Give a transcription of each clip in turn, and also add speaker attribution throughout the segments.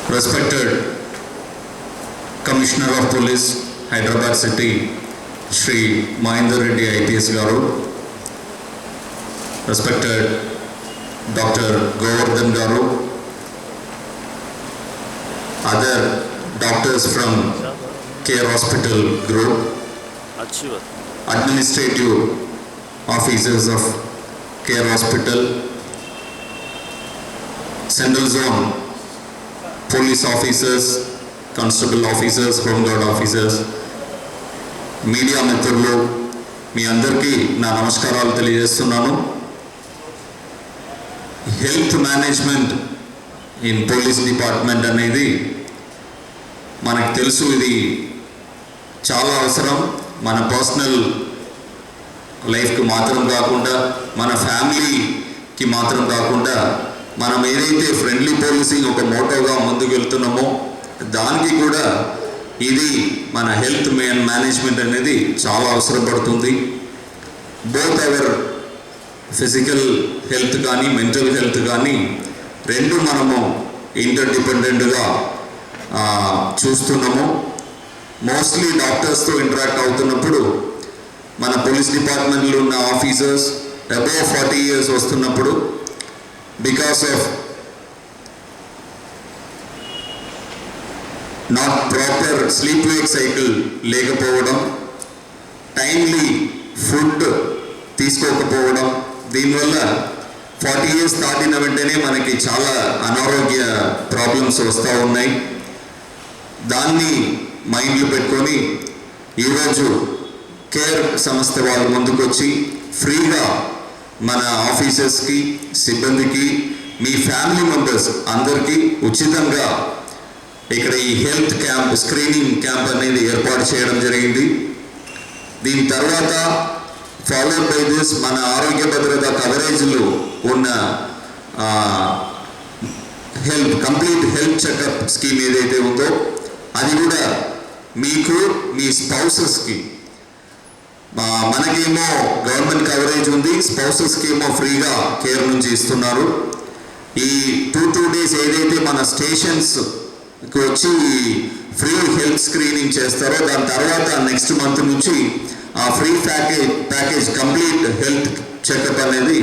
Speaker 1: Respected Commissioner of Police, Hyderabad City, Shri Mahendra Reddy IPS Garu, respected Dr. Govardhan Garu, other doctors from Care Hospital Group, administrative officers of Care Hospital, Central Zone police officers, constable officers, home guard officers, media మిత్రులు మీ అందరికీ నా నమస్కారాలు తెలియజేస్తున్నాను. Health management in police department అనేది మనకు తెలుసు, ఇది చాలా అవసరం. మన పర్సనల్ లైఫ్కి మాత్రం కాకుండా, మన ఫ్యామిలీకి మాత్రం కాకుండా, మనం ఏదైతే ఫ్రెండ్లీ పోలీసింగ్ ఒక మోటోగా ముందుకు వెళ్తున్నామో దానికి కూడా ఇది మన హెల్త్ మేనేజ్మెంట్ అనేది చాలా అవసరం పడుతుంది. బోత్ అవర్ ఫిజికల్ హెల్త్ కానీ మెంటల్ హెల్త్ కానీ రెండు మనము ఇంటర్ డిపెండెంట్గా చూస్తున్నాము. మోస్ట్లీ డాక్టర్స్తో ఇంటరాక్ట్ అవుతున్నప్పుడు మన పోలీస్ డిపార్ట్మెంట్లో ఉన్న ఆఫీసర్స్ అబోవ్ 40 years వస్తున్నప్పుడు because of not proper sleep Wake cycle లేకపోవడం, టైమ్లీ ఫుడ్ తీసుకోకపోవడం, దీనివల్ల 40 years దాటిన వెంటనే మనకి చాలా అనారోగ్య ప్రాబ్లమ్స్ వస్తూ ఉన్నాయి. దాన్ని మైండ్లో పెట్టుకొని ఈరోజు కేర్ సంస్థ వాళ్ళు ముందుకొచ్చి ఫ్రీగా మన ఆఫీసర్స్కి, సిబ్బందికి, మీ ఫ్యామిలీ మెంబర్స్ అందరికీ ఉచితంగా ఇక్కడ ఈ హెల్త్ క్యాంప్, స్క్రీనింగ్ క్యాంప్ అనేది ఏర్పాటు చేయడం జరిగింది. దీని తర్వాత ఫాలోడ్ బై దిస్ మన ఆరోగ్య భద్రత కవరేజ్లో ఉన్న కంప్లీట్ హెల్త్ చెకప్ స్కీమ్ ఏదైతే ఉందో అది కూడా మీకు, మీ స్పౌసెస్కి, మనకేమో గవర్నమెంట్ కవరేజ్ ఉంది, స్పౌసెస్కి ఏమో ఫ్రీగా కేర్ నుంచి ఇస్తున్నారు. ఈ 2 days ఏదైతే మన స్టేషన్స్కి వచ్చి ఫ్రీ హెల్త్ స్క్రీనింగ్ చేస్తారో దాని తర్వాత నెక్స్ట్ మంత్ నుంచి ఆ free package complete health checkup అనేది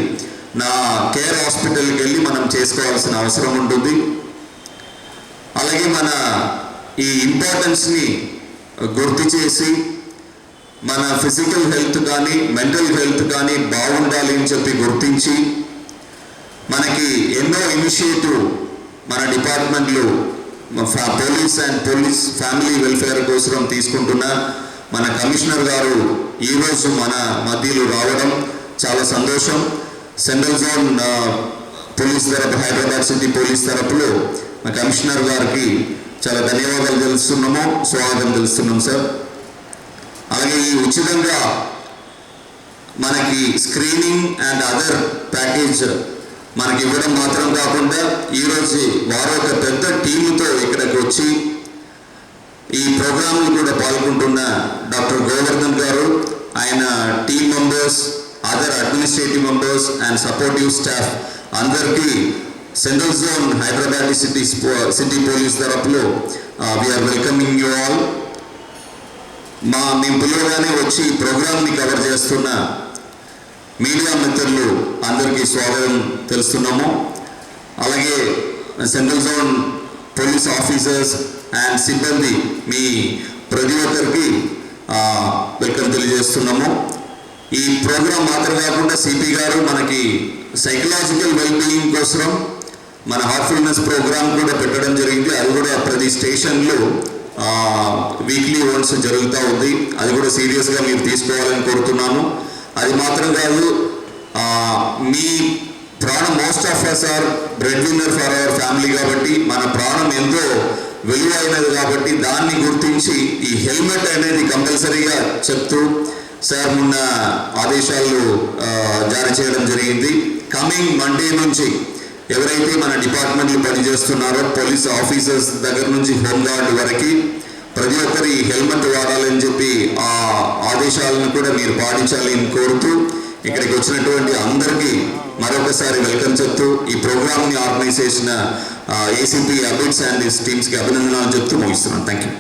Speaker 1: నా కేర్ హాస్పిటల్కి వెళ్ళి మనం చేసుకోవాల్సిన అవసరం ఉంటుంది. అలాగే మన ఈ ఇంపార్టెన్స్ని గుర్తు చేసి మన ఫిజికల్ హెల్త్ కానీ మెంటల్ హెల్త్ కానీ బాగుండాలి అని చెప్పి గుర్తించి మనకి ఎన్నో ఇనిషియేటివ్ మన డిపార్ట్మెంట్లో police and police family welfare కోసం తీసుకుంటున్న మన కమిషనర్ గారు ఈరోజు మన మధ్యలో రావడం చాలా సంతోషం. సెంట్రల్ జోన్ పోలీస్ తరపు, హైదరాబాద్ సిటీ పోలీస్ తరపులో మా కమిషనర్ గారికి చాలా ధన్యవాదాలు తెలుస్తున్నాము, స్వాగతం తెలుస్తున్నాం సార్. అలాగే ఈ ఉచితంగా మనకి స్క్రీనింగ్ అండ్ అదర్ ప్యాకేజ్ మనకి ఇవ్వడం మాత్రం కాకుండా ఈరోజు వారు ఒక పెద్ద టీముతో ఇక్కడికి వచ్చి ఈ ప్రోగ్రాంలు కూడా పాల్గొంటున్న డాక్టర్ గోవర్ధన్ గారు, ఆయన team members, other administrative members and supportive staff అందరికీ central zone Hyderabad city police తరపులో వీఆర్ వెల్కమింగ్ యూ ఆల్. మేము పిలువగానే వచ్చి ప్రోగ్రామ్ని కవర్ చేస్తున్న మీడియా మిత్రులు అందరికీ స్వాగతం తెలుస్తున్నాము. అలాగే central zone police officers and సిబ్బంది మీ ప్రతి ఒక్కరికి వెల్కమ్ తెలియజేస్తున్నాము. ఈ ప్రోగ్రామ్ మాత్రం కాకుండా సిపి గారు మనకి సైకలాజికల్ వెల్బీయింగ్ కోసం మన హార్ట్ఫుల్నెస్ ప్రోగ్రామ్ కూడా పెట్టడం జరిగింది. అది కూడా ప్రతి స్టేషన్లో వీక్లీ వన్స్ జరుగుతూ ఉంది. అది కూడా సీరియస్గా మీరు తీసుకోవాలని కోరుతున్నాను. అది మాత్రం కాదు, మీ ప్రాణం, most of us are bread winner for our family కాబట్టి మన ప్రాణం ఎంతో విలువైనది కాబట్టి దాన్ని గుర్తించి ఈ హెల్మెట్ అనేది కంపల్సరీగా చెప్తూ సార్ మొన్న ఆదేశాలు జారీ చేయడం జరిగింది. కమింగ్ మండే నుంచి ఎవరైతే మన డిపార్ట్మెంట్లో పనిచేస్తున్నారో పోలీస్ ఆఫీసర్స్ దగ్గర నుంచి హోంగార్డ్ వరకు ప్రతి ఒక్కరి హెల్మెట్ వాడాలని చెప్పి ఆ ఆదేశాలను కూడా మీరు పాటించాలని కోరుతూ ఇక్కడికి వచ్చినటువంటి అందరికీ మరొకసారి వెల్కమ్ చెప్తూ ఈ ప్రోగ్రామ్ని ఆర్గనైజ్ చేసిన ఏసీపీ అబిడ్స్ అండ్ టీమ్స్కి అభినందనలు చెప్తూ ముగిస్తున్నాను. Thank you.